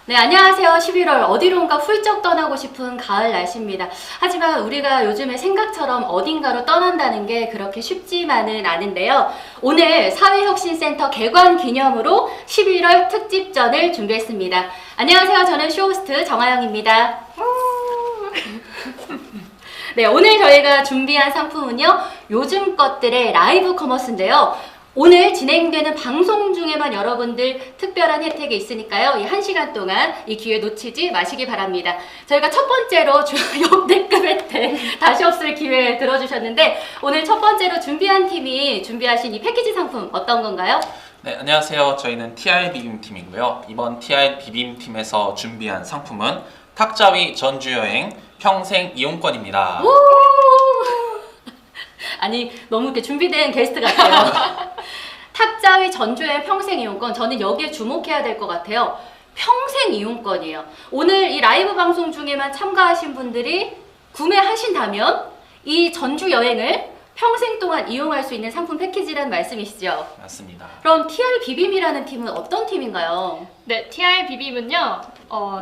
네, 안녕하세요. 11월 어디론가 훌쩍 떠나고 싶은 가을 날씨입니다. 하지만 우리가 요즘에 생각처럼 어딘가로 떠난다는 게 그렇게 쉽지만은 않은데요. 오늘 사회혁신센터 개관 기념으로 11월 특집전을 준비했습니다. 안녕하세요. 저는 쇼호스트 정하영입니다. 네, 오늘 저희가 준비한 상품은요. 요즘 것들의 라이브 커머스인데요. 오늘 진행되는 방송 중에만 여러분들 특별한 혜택이 있으니까요. 이 1시간 동안 이 기회 놓치지 마시기 바랍니다. 저희가 첫 번째로 역대급 혜택 다시 없을 기회 들어주셨는데 오늘 첫 번째로 준비한 팀이 준비하신 이 패키지 상품 어떤 건가요? 네, 안녕하세요. 저희는 TR 비빔팀이고요. 이번 TR 비빔팀에서 준비한 상품은 탁자위 전주여행 평생 이용권입니다. 아니 너무 이렇게 준비된 게스트 같아요. 탁자위 전주여행 평생 이용권, 저는 여기에 주목해야 될 것 같아요. 평생 이용권이에요. 오늘 이 라이브 방송 중에만 참가하신 분들이 구매하신다면 이 전주 여행을 평생 동안 이용할 수 있는 상품 패키지라는 말씀이시죠? 맞습니다. 그럼 TR 비빔이라는 팀은 어떤 팀인가요? 네, TR 비빔은요.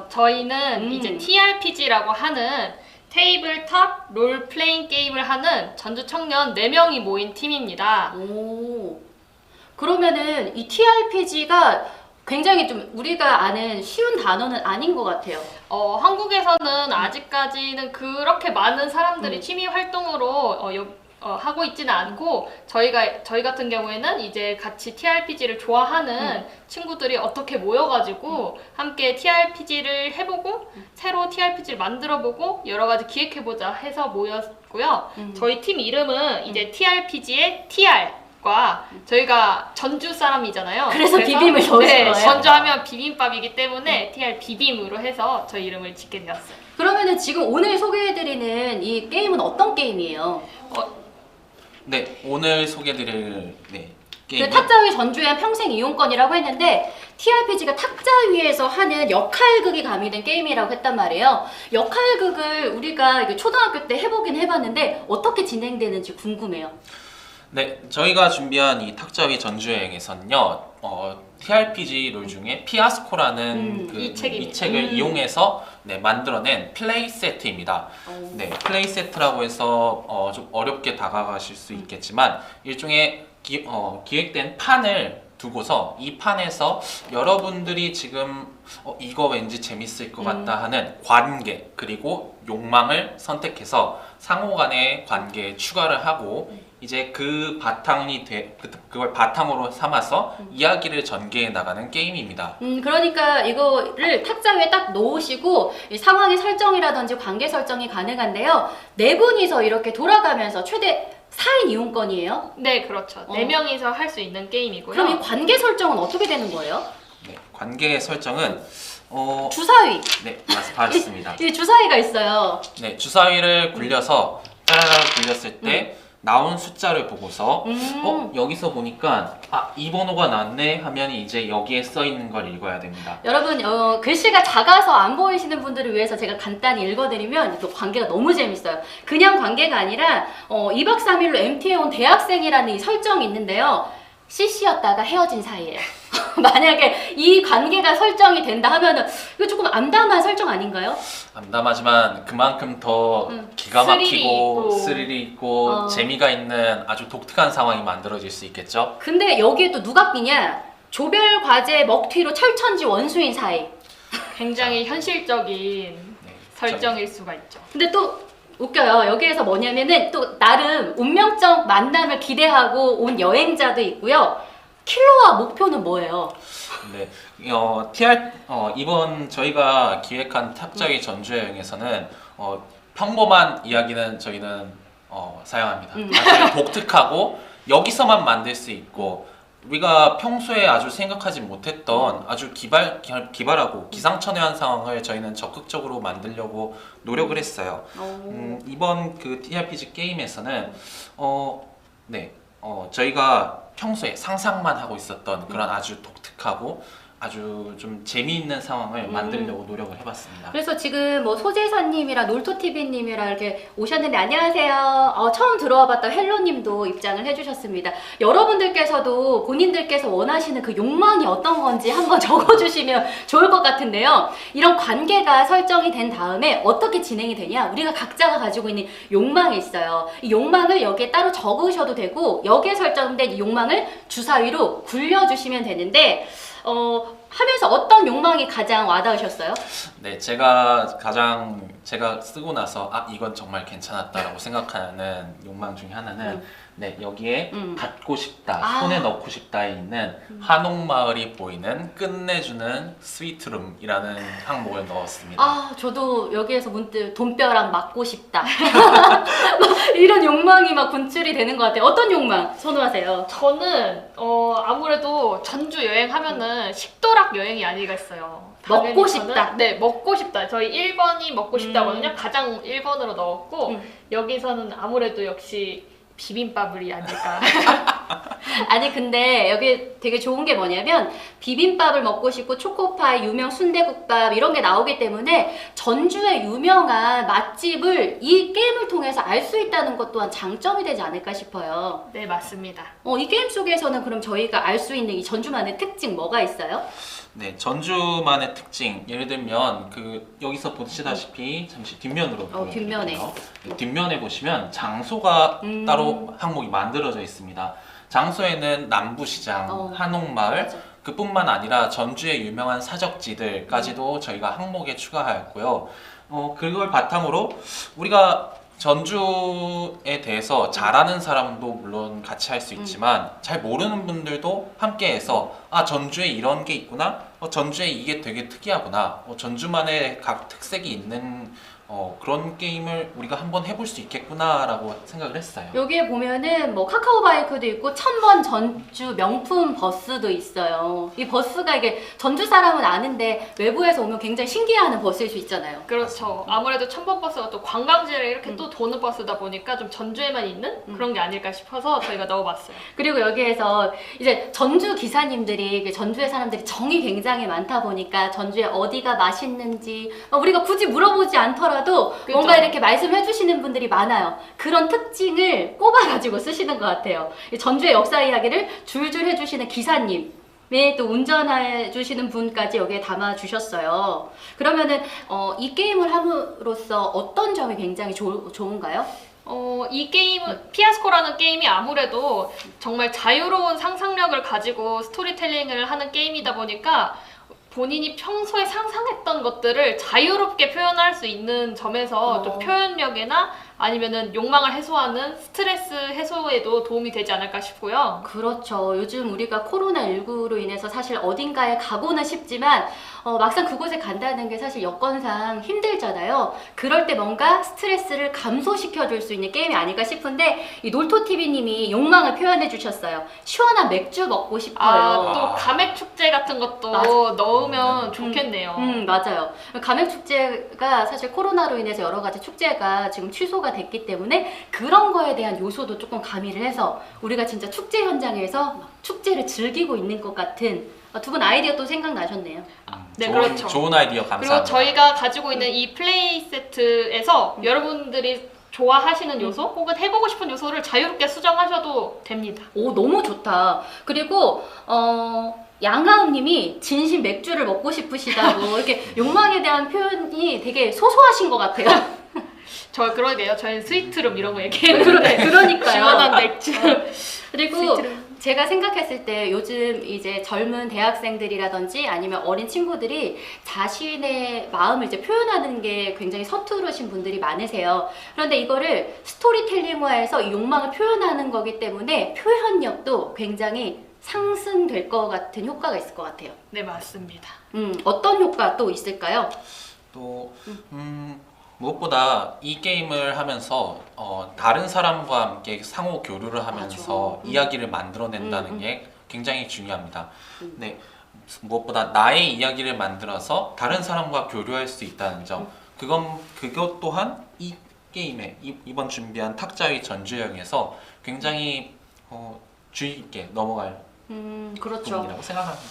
저희는 이제 TRPG라고 하는 테이블탑 롤플레잉 게임을 하는 전주 청년 4명이 모인 팀입니다. 오, 그러면은 이 TRPG가 굉장히 좀 우리가 아는 쉬운 단어는 아닌 것 같아요. 한국에서는 아직까지는 그렇게 많은 사람들이 취미 활동으로 하고 있지는 않고 저희 같은 경우에는 이제 같이 TRPG를 좋아하는 친구들이 어떻게 모여가지고 함께 TRPG를 해보고 새로 TRPG를 만들어보고 여러 가지 기획해보자 해서 모였고요. 저희 팀 이름은 이제 TRPG의 TR과 저희가 전주 사람이잖아요. 그래서 비빔을 넣으신 네, 거예요? 전주하면 비빔밥이기 때문에 TR 비빔으로 해서 저희 이름을 짓게 되었어요. 그러면은 지금 오늘 소개해드리는 이 게임은 어떤 게임이에요? 네, 오늘 소개드릴 그 게임은 탁자위 전주여행 평생 이용권이라고 했는데 TRPG가 탁자 위에서 하는 역할극이 가미된 게임이라고 했단 말이에요. 역할극을 우리가 이게 초등학교 때 해보긴 해봤는데 어떻게 진행되는지 궁금해요. 네, 저희가 준비한 이 탁자위 전주여행에서는요. TRPG 롤 중에 피아스코라는 이 책입니다. 이 책을 이용해서 만들어낸 플레이 세트입니다. 네, 플레이 세트라고 해서 좀 어렵게 다가가실 수 있겠지만 일종의 기획된 판을 두고서 이 판에서 여러분들이 지금 이거 왠지 재밌을 것 같다 하는 관계 그리고 욕망을 선택해서 상호간의 관계에 추가를 하고 이제 그 바탕이 그걸 바탕으로 삼아서 이야기를 전개해 나가는 게임입니다. 그러니까 이거를 탁자 위에 딱 놓으시고 이 상황의 설정이라든지 관계 설정이 가능한데요. 네 분이서 이렇게 돌아가면서 최대 4인 이용권이에요. 네, 그렇죠. 4명이서 할 수 있는 게임이고요. 그럼 이 관계 설정은 어떻게 되는 거예요? 네, 관계 설정은 주사위. 네, 맞습니다. 이 주사위가 있어요. 네, 주사위를 굴려서 따라라 굴렸을 때 나온 숫자를 보고서 여기서 보니까 이 번호가 나왔네 하면 이제 여기에 써 있는 걸 읽어야 됩니다. 여러분 글씨가 작아서 안 보이시는 분들을 위해서 제가 간단히 읽어드리면 또 관계가 너무 재밌어요. 그냥 관계가 아니라 2박 3일로 MT에 온 대학생이라는 이 설정이 있는데요. CC였다가 헤어진 사이예요. 만약에 이 관계가 설정이 된다 하면은 이거 조금 암담한 설정 아닌가요? 암담하지만 그만큼 더 기가 막히고 스릴이 있고 재미가 있는 아주 독특한 상황이 만들어질 수 있겠죠. 근데 여기에 또 누가 끼냐? 조별 과제 먹튀로 철천지 원수인 사이. 굉장히 현실적인 설정일 수가 있죠. 근데 또 웃겨요. 여기에서 뭐냐면은 또 나름 운명적 만남을 기대하고 온 여행자도 있고요. 킬러와 목표는 뭐예요? 네, 이번 저희가 기획한 탁자위 전주여행에서는 평범한 이야기는 저희는 사용합니다. 아주 독특하고 여기서만 만들 수 있고 우리가 평소에 아주 생각하지 못했던 아주 기발하고 기상천외한 상황을 저희는 적극적으로 만들려고 노력을 했어요. 이번 그 TRPG 게임에서는 저희가 평소에 상상만 하고 있었던 그런 아주 독특하고 아주 좀 재미있는 상황을 만들려고 노력을 해봤습니다. 그래서 지금 뭐 소재사님이랑 놀토TV님이랑 이렇게 오셨는데 안녕하세요. 처음 들어와봤다 헬로님도 입장을 해주셨습니다. 여러분들께서도 본인들께서 원하시는 그 욕망이 어떤 건지 한번 적어주시면 좋을 것 같은데요. 이런 관계가 설정이 된 다음에 어떻게 진행이 되냐? 우리가 각자가 가지고 있는 욕망이 있어요. 이 욕망을 여기에 따로 적으셔도 되고 여기에 설정된 이 욕망을 주사위로 굴려주시면 되는데 하면서 어떤 욕망이 가장 와닿으셨어요? 네, 제가 쓰고 나서 이건 정말 괜찮았다라고 생각하는 욕망 중에 하나는 네, 여기에 갖고 싶다, 손에 넣고 싶다에 있는 한옥마을이 보이는 끝내주는 스위트룸이라는 항목을 넣었습니다. 저도 여기에서 문득 돈벼락 맞고 싶다. 이런 욕망이 막 분출이 되는 것 같아요. 어떤 욕망 선호하세요? 저는 아무래도 전주 여행하면은 식도락 여행이 아니겠어요. 먹고 싶다. 네, 먹고 싶다. 저희 1번이 먹고 싶다거든요. 가장 1번으로 넣었고 여기서는 아무래도 역시 비빔밥이 아닐까. 아니 근데 여기 되게 좋은 게 뭐냐면 비빔밥을 먹고 싶고 초코파이, 유명 순대국밥 이런 게 나오기 때문에 전주의 유명한 맛집을 이 게임을 통해서 알 수 있다는 것 또한 장점이 되지 않을까 싶어요. 네, 맞습니다. 이 게임 속에서는 그럼 저희가 알 수 있는 이 전주만의 특징 뭐가 있어요? 네, 전주만의 특징 예를 들면 여기서 보시다시피 잠시 뒷면으로 뒷면에. 네, 뒷면에 보시면 장소가 따로 항목이 만들어져 있습니다. 장소에는 남부시장, 한옥마을 맞아. 그뿐만 아니라 전주의 유명한 사적지들까지도 저희가 항목에 추가하였고요. 그걸 바탕으로 우리가 전주에 대해서 잘 아는 사람도 물론 같이 할 수 있지만 잘 모르는 분들도 함께해서 전주에 이런 게 있구나, 전주에 이게 되게 특이하구나, 전주만의 각 특색이 있는 그런 게임을 우리가 한번 해볼 수 있겠구나라고 생각을 했어요. 여기에 보면은 뭐 카카오바이크도 있고 1000번 전주 명품 버스도 있어요. 이 버스가 이게 전주 사람은 아는데 외부에서 오면 굉장히 신기해하는 버스일 수 있잖아요. 그렇죠. 아무래도 첨번 버스가 또 관광지를 이렇게 또 도는 버스다 보니까 좀 전주에만 있는 그런 게 아닐까 싶어서 저희가 넣어봤어요. 그리고 여기에서 이제 전주 기사님들이 전주의 사람들이 정이 굉장히 많다 보니까 전주에 어디가 맛있는지 우리가 굳이 물어보지 않더라도 뭔가 이렇게 말씀해 주시는 분들이 많아요. 그런 특징을 꼽아가지고 쓰시는 것 같아요. 이 전주의 역사 이야기를 줄줄 해주시는 기사님, 또 운전해 주시는 분까지 여기에 담아 주셨어요. 그러면은 이 게임을 함으로써 어떤 점이 굉장히 좋은가요? 이 게임은 피아스코라는 게임이 아무래도 정말 자유로운 상상력을 가지고 스토리텔링을 하는 게임이다 보니까 본인이 평소에 상상했던 것들을 자유롭게 표현할 수 있는 점에서 좀 표현력이나 아니면은 욕망을 해소하는 스트레스 해소에도 도움이 되지 않을까 싶고요. 그렇죠. 요즘 우리가 코로나19로 인해서 사실 어딘가에 가고는 싶지만 막상 그곳에 간다는 게 사실 여건상 힘들잖아요. 그럴 때 뭔가 스트레스를 감소시켜 줄 수 있는 게임이 아닐까 싶은데 이 놀토TV님이 욕망을 표현해 주셨어요. 시원한 맥주 먹고 싶어요. 또 가맥 축제 같은 것도 넣으면 좋겠네요. 맞아요. 가맥 축제가 사실 코로나로 인해서 여러 가지 축제가 지금 취소가 됐기 때문에 그런 거에 대한 요소도 조금 가미를 해서 우리가 진짜 축제 현장에서 축제를 즐기고 있는 것 같은 두 분 아이디어 또 생각나셨네요. 네, 그렇죠. 좋은 아이디어 감사합니다. 그리고 저희가 가지고 있는 이 플레이 세트에서 여러분들이 좋아하시는 요소 혹은 해보고 싶은 요소를 자유롭게 수정하셔도 됩니다. 오, 너무 좋다. 그리고 양하은님이 진심 맥주를 먹고 싶으시다고 이렇게 욕망에 대한 표현이 되게 소소하신 것 같아요. 그러게요. 저희는 스위트룸 이런 거 얘기했는데 그러니까요. 시원한 맥주. 그리고 스위트룸. 제가 생각했을 때 요즘 이제 젊은 대학생들이라든지 아니면 어린 친구들이 자신의 마음을 이제 표현하는 게 굉장히 서투르신 분들이 많으세요. 그런데 이거를 스토리텔링화해서 이 욕망을 표현하는 거기 때문에 표현력도 굉장히 상승될 것 같은 효과가 있을 것 같아요. 네, 맞습니다. 어떤 효과 또 있을까요? 또 무엇보다 이 게임을 하면서 다른 사람과 함께 상호 교류를 하면서 이야기를 만들어낸다는 게 굉장히 중요합니다. 네, 무엇보다 나의 이야기를 만들어서 다른 사람과 교류할 수 있다는 점, 그것 또한 이 게임에 이번 준비한 탁자위 전주여행에서 굉장히 주의 있게 넘어갈 그렇죠. 부분이라고 생각합니다.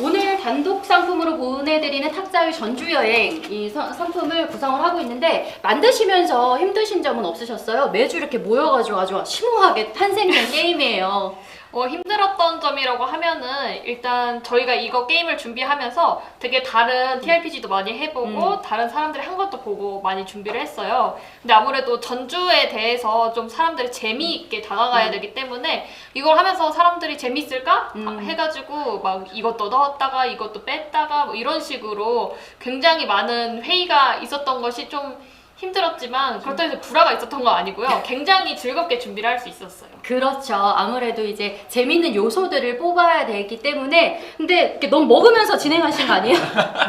오늘 단독 상품으로 보내드리는 탁자위 전주여행 이 상품을 구성을 하고 있는데 만드시면서 힘드신 점은 없으셨어요? 매주 이렇게 모여가지고 아주 심오하게 탄생된 게임이에요. 힘들었던 점이라고 하면은 일단 저희가 이거 게임을 준비하면서 되게 다른 TRPG도 많이 해보고 다른 사람들이 한 것도 보고 많이 준비를 했어요. 근데 아무래도 전주에 대해서 좀 사람들이 재미있게 다가가야 되기 때문에 이걸 하면서 사람들이 재밌을까? 해가지고 막 이것도 넣었다가 이것도 뺐다가 뭐 이런 식으로 굉장히 많은 회의가 있었던 것이 좀 힘들었지만 그렇다고 해서 불화가 있었던 건 아니고요. 굉장히 즐겁게 준비를 할 수 있었어요. 그렇죠. 아무래도 이제 재밌는 요소들을 뽑아야 되기 때문에 근데 이렇게 너무 먹으면서 진행하신 거 아니에요?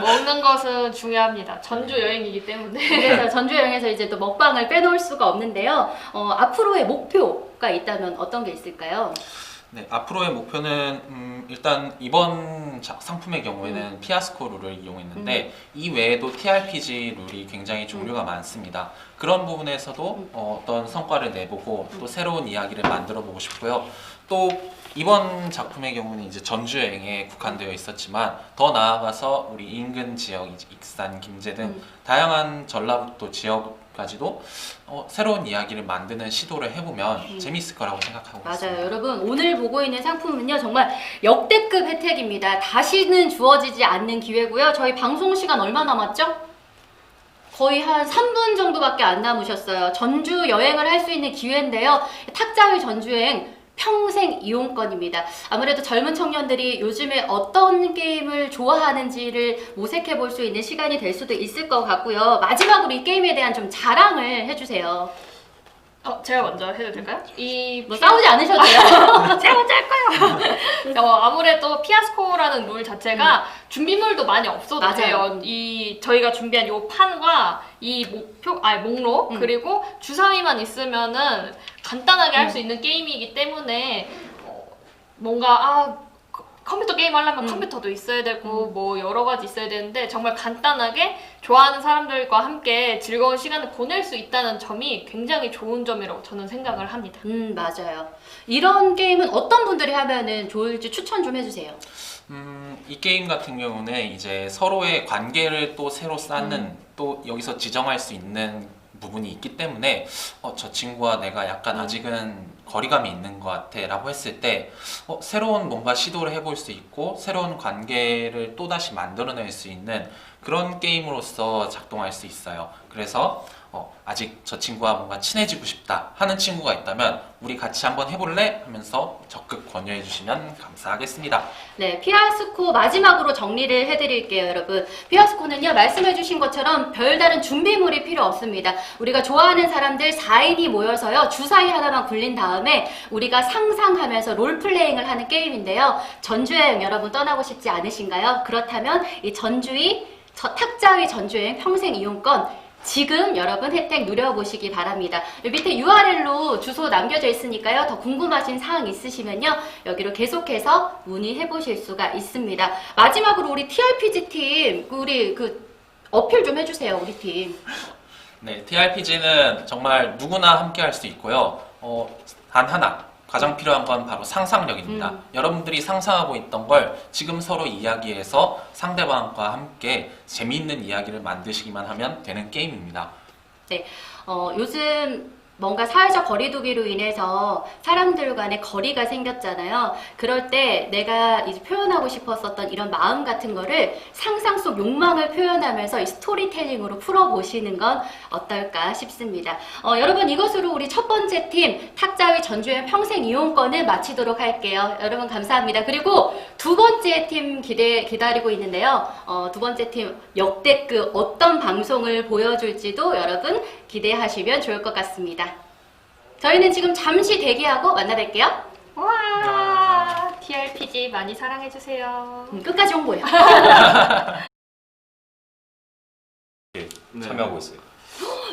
먹는 것은 중요합니다. 전주 여행이기 때문에. 그래서 전주 여행에서 이제 또 먹방을 빼놓을 수가 없는데요. 앞으로의 목표가 있다면 어떤 게 있을까요? 네, 앞으로의 목표는 일단 이번 상품의 경우에는 피아스코 룰을 이용했는데 이 외에도 TRPG 룰이 굉장히 종류가 많습니다. 그런 부분에서도 어떤 성과를 내보고 또 새로운 이야기를 만들어 보고 싶고요. 또 이번 작품의 경우는 이제 전주 여행에 국한되어 있었지만 더 나아가서 우리 인근 지역, 익산, 김제 등 다양한 전라북도 지역까지도 새로운 이야기를 만드는 시도를 해보면 재미있을 거라고 생각하고 맞아요. 있습니다. 여러분 오늘 보고 있는 상품은요 정말 역대급 혜택입니다. 다시는 주어지지 않는 기회고요. 저희 방송 시간 얼마 남았죠? 거의 한 3분 정도밖에 안 남으셨어요. 전주 여행을 할 수 있는 기회인데요. 탁자위 전주여행 평생 이용권입니다. 아무래도 젊은 청년들이 요즘에 어떤 게임을 좋아하는지를 모색해 볼 수 있는 시간이 될 수도 있을 것 같고요. 마지막으로 이 게임에 대한 좀 자랑을 해주세요. 제가 먼저 해도 될까요? 뭐 싸우지 않으셔도 돼요. 제가 먼저 할까요? 아무래도 피아스코라는 룰 자체가 준비물도 많이 없어도 맞아요. 돼요. 저희가 준비한 이 판과 이 목록 그리고 주사위만 있으면은 간단하게 할 수 있는 게임이기 때문에 뭔가 컴퓨터 게임 하려면 컴퓨터도 있어야 되고 뭐 여러 가지 있어야 되는데 정말 간단하게 좋아하는 사람들과 함께 즐거운 시간을 보낼 수 있다는 점이 굉장히 좋은 점이라고 저는 생각을 합니다. 맞아요. 이런 게임은 어떤 분들이 하면은 좋을지 추천 좀 해주세요. 이 게임 같은 경우는 이제 서로의 관계를 또 새로 쌓는 또 여기서 지정할 수 있는 부분이 있기 때문에 저 친구와 내가 약간 아직은 거리감이 있는 것 같아 라고 했을 때 새로운 뭔가 시도를 해볼 수 있고 새로운 관계를 또다시 만들어낼 수 있는 그런 게임으로서 작동할 수 있어요. 그래서 아직 저 친구와 뭔가 친해지고 싶다 하는 친구가 있다면 우리 같이 한번 해볼래? 하면서 적극 권유해 주시면 감사하겠습니다. 네, 피아스코 마지막으로 정리를 해드릴게요, 여러분. 피아스코는요, 말씀해주신 것처럼 별다른 준비물이 필요 없습니다. 우리가 좋아하는 사람들 4인이 모여서요, 주사위 하나만 굴린 다음에 우리가 상상하면서 롤플레잉을 하는 게임인데요. 전주여행 여러분 떠나고 싶지 않으신가요? 그렇다면 이 탁자위 전주여행 평생 이용권 지금 여러분 혜택 누려보시기 바랍니다. 밑에 URL로 주소 남겨져 있으니까요. 더 궁금하신 사항 있으시면요. 여기로 계속해서 문의해 보실 수가 있습니다. 마지막으로 우리 TRPG 팀, 우리 어필 좀 해주세요. 우리 팀. 네, TRPG는 정말 누구나 함께 할 수 있고요. 단 하나. 가장 필요한 건 바로 상상력입니다. 여러분들이 상상하고 있던 걸 지금 서로 이야기해서 상대방과 함께 재미있는 이야기를 만드시기만 하면 되는 게임입니다. 네, 요즘 뭔가 사회적 거리두기로 인해서 사람들 간의 거리가 생겼잖아요. 그럴 때 내가 이제 표현하고 싶었었던 이런 마음 같은 거를 상상 속 욕망을 표현하면서 이 스토리텔링으로 풀어보시는 건 어떨까 싶습니다. 여러분 이것으로 우리 첫 번째 팀 탁자위 전주여행 평생 이용권을 마치도록 할게요. 여러분 감사합니다. 그리고 두 번째 팀 기다리고 있는데요. 두 번째 팀 역대급 어떤 방송을 보여줄지도 여러분 기대하시면 좋을 것 같습니다. 저희는 지금 잠시 대기하고 만나뵐게요. 와, TRPG 많이 사랑해주세요. 끝까지 홍보해요. 참여하고 있어요.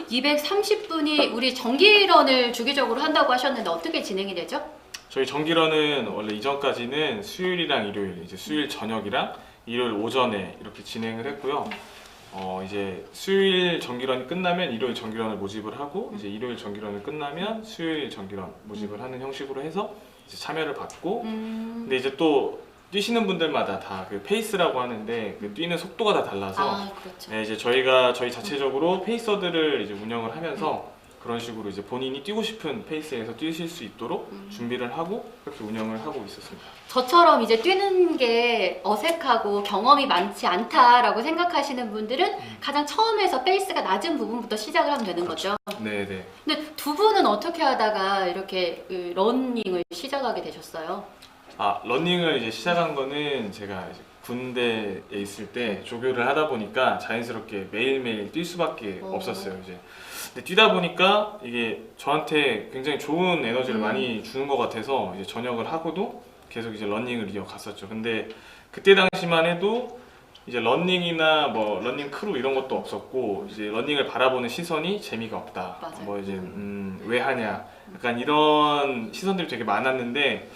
230분이 우리 정기런을 주기적으로 한다고 하셨는데 어떻게 진행이 되죠? 저희 정기런은 원래 이전까지는 수요일이랑 일요일, 이제 수요일 저녁이랑 일요일 오전에 이렇게 진행을 했고요. 이제 수요일 정기런이 끝나면 일요일 정기런을 모집을 하고 이제 일요일 정기런을 끝나면 수요일 정기런 모집을 하는 형식으로 해서 이제 참여를 받고 근데 이제 또 뛰시는 분들마다 다 그 페이스라고 하는데 그 뛰는 속도가 다 달라서 아, 그렇죠. 네, 이제 저희 자체적으로 페이서들을 이제 운영을 하면서 그런 식으로 이제 본인이 뛰고 싶은 페이스에서 뛰실 수 있도록 준비를 하고 그렇게 운영을 하고 있었습니다. 저처럼 이제 뛰는 게 어색하고 경험이 많지 않다라고 생각하시는 분들은 가장 처음에서 페이스가 낮은 부분부터 시작을 하면 되는 거죠. 네, 네. 근데 두 분은 어떻게 하다가 이렇게 그 러닝을 시작하게 되셨어요? 아, 러닝을 이제 시작한 거는 제가 이제 군대에 있을 때 조교를 하다 보니까 자연스럽게 매일매일 뛸 수밖에 없었어요, 이제. 근데 뛰다 보니까 이게 저한테 굉장히 좋은 에너지를 많이 주는 것 같아서 이제 전역을 하고도 계속 이제 러닝을 이어갔었죠. 근데 그때 당시만 해도 이제 러닝이나 뭐 러닝 크루 이런 것도 없었고 이제 러닝을 바라보는 시선이 재미가 없다. 맞아요. 뭐 이제 왜 하냐. 약간 이런 시선들이 되게 많았는데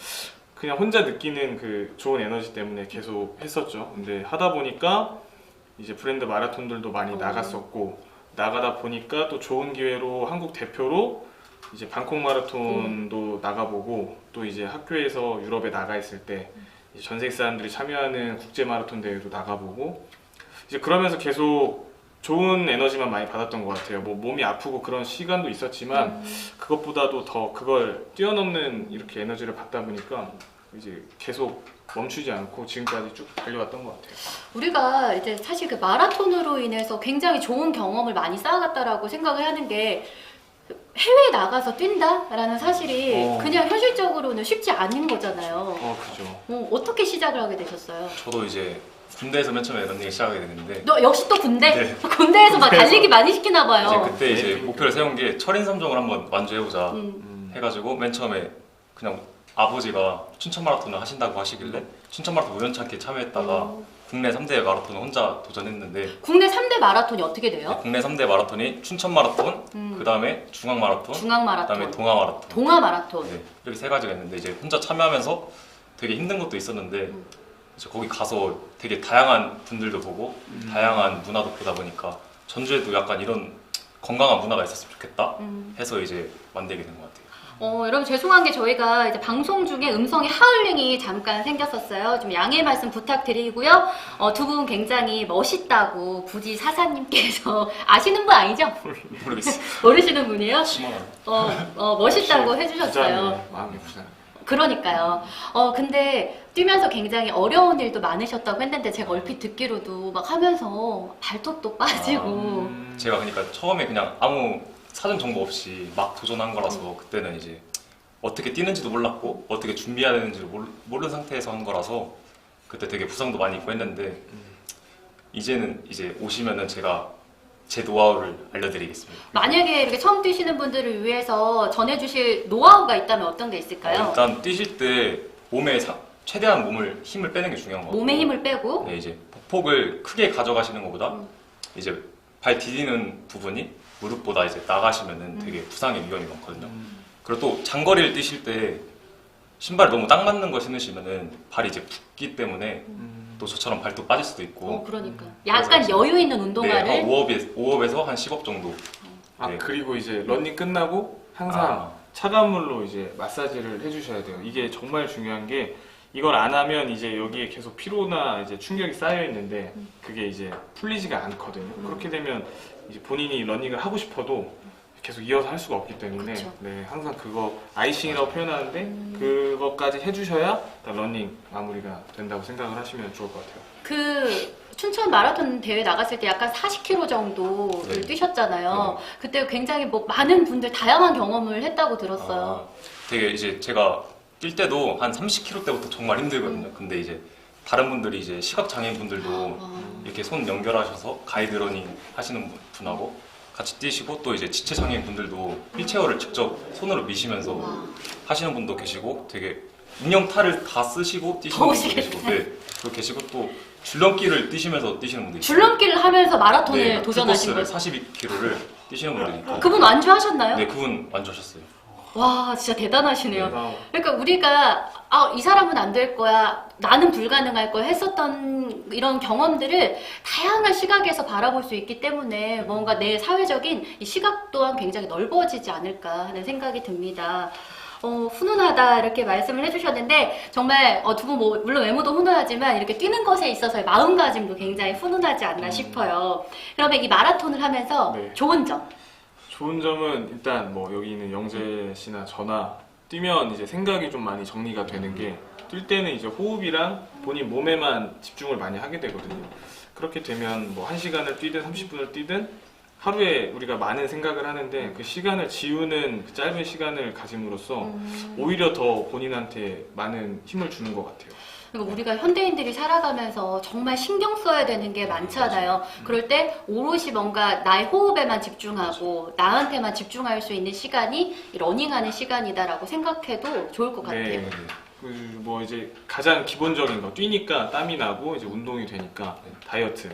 그냥 혼자 느끼는 그 좋은 에너지 때문에 계속 했었죠. 근데 하다 보니까 이제 브랜드 마라톤들도 많이 나갔었고 나가다 보니까 또 좋은 기회로 한국 대표로 이제 방콕 마라톤도 나가보고 또 이제 학교에서 유럽에 나가 있을 때 이제 전 세계 사람들이 참여하는 국제 마라톤 대회도 나가보고 이제 그러면서 계속 좋은 에너지만 많이 받았던 것 같아요. 뭐 몸이 아프고 그런 시간도 있었지만 그것보다도 더 그걸 뛰어넘는 이렇게 에너지를 받다 보니까 이제 계속 멈추지 않고 지금까지 쭉 달려왔던 것 같아요. 우리가 이제 사실 그 마라톤으로 인해서 굉장히 좋은 경험을 많이 쌓아갔다라고 생각을 하는 게 해외에 나가서 뛴다라는 사실이 그냥 현실적으로는 쉽지 않은 거잖아요. 그죠. 어떻게 시작을 하게 되셨어요? 저도 이제 군대에서 맨 처음에 런닝을 시작하게 됐는데 너 역시 또 군대? 네. 군대에서 막 달리기 많이 시키나 이제 봐요. 그때 이제 목표를 세운 게 철인 3종을 한번 완주해보자 음. 해가지고 맨 처음에 그냥 아버지가 춘천 마라톤을 하신다고 하시길래 춘천 마라톤 우연찮게 참여했다가 국내 3대 마라톤을 혼자 도전했는데 국내 3대 마라톤이 어떻게 돼요? 국내 3대 마라톤이 춘천 마라톤, 그 다음에 중앙 마라톤, 중앙 그 마라톤, 다음에 동아 마라톤. 동아 마라톤. 네, 이렇게 세 가지가 있는데 이제 혼자 참여하면서 되게 힘든 것도 있었는데 이제 거기 가서 되게 다양한 분들도 보고 다양한 문화도 보다 보니까 전주에도 약간 이런 건강한 문화가 있었으면 좋겠다 해서 이제 만들게 된 것 같아요. 여러분 죄송한 게 저희가 이제 방송 중에 음성의 하울링이 잠깐 생겼었어요. 좀 양해 말씀 부탁드리고요. 두 분 굉장히 멋있다고 부지 사사님께서 아시는 분 아니죠? 모르겠어요. 모르시는 분이에요? 심한 멋있다고 해주셨어요. 부자네요. 마음이 부자. 그러니까요. 근데 뛰면서 굉장히 어려운 일도 많으셨다고 했는데 제가 얼핏 듣기로도 막 하면서 발톱도 빠지고 제가 그러니까 처음에 그냥 아무 사전 정보 없이 막 도전한 거라서 그때는 이제 어떻게 뛰는지도 몰랐고 어떻게 준비해야 되는지를 모르는 상태에서 한 거라서 그때 되게 부상도 많이 있고 했는데 이제는 이제 오시면은 제가 제 노하우를 알려드리겠습니다. 만약에 이렇게 처음 뛰시는 분들을 위해서 전해주실 노하우가 있다면 어떤 게 있을까요? 일단 뛰실 때 몸에 최대한 힘을 빼는 게 중요한 거 같고 몸에 힘을 빼고 네, 이제 복폭을 크게 가져가시는 것보다 이제 발 디디는 부분이 무릎보다 이제 나가시면은 되게 부상의 위험이 많거든요. 그리고 또 장거리를 뛰실 때 신발이 너무 딱 맞는 거 신으시면은 발이 이제 붓기 때문에 또 저처럼 발도 빠질 수도 있고. 그러니까 약간 여유 있는 운동화를 네, 한 5업에서 한 10업 정도. 네. 그리고 이제 러닝 끝나고 항상 차가운 물로 이제 마사지를 해주셔야 돼요. 이게 정말 중요한 게 이걸 안 하면 이제 여기에 계속 피로나 이제 충격이 쌓여 있는데 그게 이제 풀리지가 않거든요. 그렇게 되면 이제 본인이 러닝을 하고 싶어도 계속 이어서 할 수가 없기 때문에 그쵸. 네, 항상 그거 아이싱이라고 표현하는데 그것까지 해주셔야 러닝 마무리가 된다고 생각을 하시면 좋을 것 같아요. 그 춘천 마라톤 대회 나갔을 때 약간 40km 정도를 네. 뛰셨잖아요. 네. 그때 굉장히 뭐 많은 분들 다양한 경험을 했다고 들었어요. 되게 이제 제가 뛸 때도 한 30km 때부터 정말 힘들거든요. 근데 이제 다른 분들이 이제 시각장애인 분들도 이렇게 손 연결하셔서 가이드 러닝 하시는 분하고 같이 뛰시고 또 이제 지체장애인 분들도 휠체어를 직접 손으로 미시면서 하시는 분도 계시고 되게 인형탈을 다 쓰시고 뛰시는 분도 더우시겠다. 계시고 네, 그리고 계시고 또 줄넘기를 뛰시면서 뛰시는 분도 있어요. 줄넘기를 하면서 마라톤을 네, 도전하신 거예요. 42km를 뛰시는 분들이 있고 그분 완주하셨나요? 네, 그분 완주하셨어요. 와 진짜 대단하시네요. 네. 그러니까 우리가 이 사람은 안 될 거야, 나는 불가능할 거야 했었던 이런 경험들을 다양한 시각에서 바라볼 수 있기 때문에 뭔가 내 사회적인 이 시각 또한 굉장히 넓어지지 않을까 하는 생각이 듭니다. 훈훈하다 이렇게 말씀을 해주셨는데 정말 두 분 뭐 물론 외모도 훈훈하지만 이렇게 뛰는 것에 있어서의 마음가짐도 굉장히 훈훈하지 않나 싶어요. 그러면 이 마라톤을 하면서 네. 좋은 점. 좋은 점은 일단 뭐 여기 있는 영재 씨나 저나 뛰면 이제 생각이 좀 많이 정리가 되는 게 뛸 때는 이제 호흡이랑 본인 몸에만 집중을 많이 하게 되거든요. 그렇게 되면 뭐 1시간을 뛰든 30분을 뛰든 하루에 우리가 많은 생각을 하는데 그 시간을 지우는 그 짧은 시간을 가짐으로써 오히려 더 본인한테 많은 힘을 주는 것 같아요. 그리고 우리가 현대인들이 살아가면서 정말 신경 써야 되는 게 많잖아요. 그럴 때 오롯이 뭔가 나의 호흡에만 집중하고 나한테만 집중할 수 있는 시간이 이 러닝하는 시간이다라고 생각해도 좋을 것 같아요. 네. 뭐 이제 가장 기본적인 거 뛰니까 땀이 나고 이제 운동이 되니까 다이어트.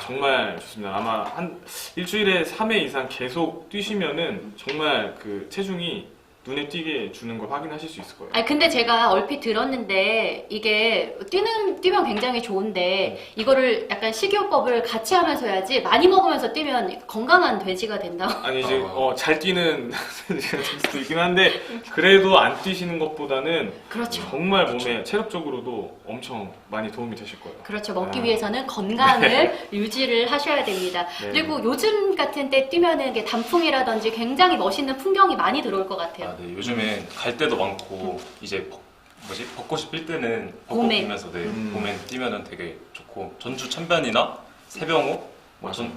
정말 좋습니다. 아마 한 일주일에 3회 이상 계속 뛰시면은 정말 그 체중이 눈에 띄게 주는 걸 확인하실 수 있을 거예요. 아니 근데 제가 얼핏 들었는데 이게 뛰면 굉장히 좋은데 이거를 약간 식이요법을 같이 하면서 해야지 많이 먹으면서 뛰면 건강한 돼지가 된다고. 아니 이제 잘 뛰는 돼지가 될 수도 있긴 한데 그래도 안 뛰시는 것보다는 그렇죠. 정말 몸에 체력적으로도 엄청 많이 도움이 되실 거예요. 그렇죠. 먹기 위해서는 건강을 유지를 하셔야 됩니다. 네. 그리고 요즘 같은 때 뛰면은 이게 단풍이라든지 굉장히 멋있는 풍경이 많이 들어올 것 같아요. 네, 요즘엔 갈 데도 많고 이제 벚꽃이 필 때는 벚꽃 봄에. 피면서 봄에 뛰면은 되게 좋고 전주 천변이나 세병호,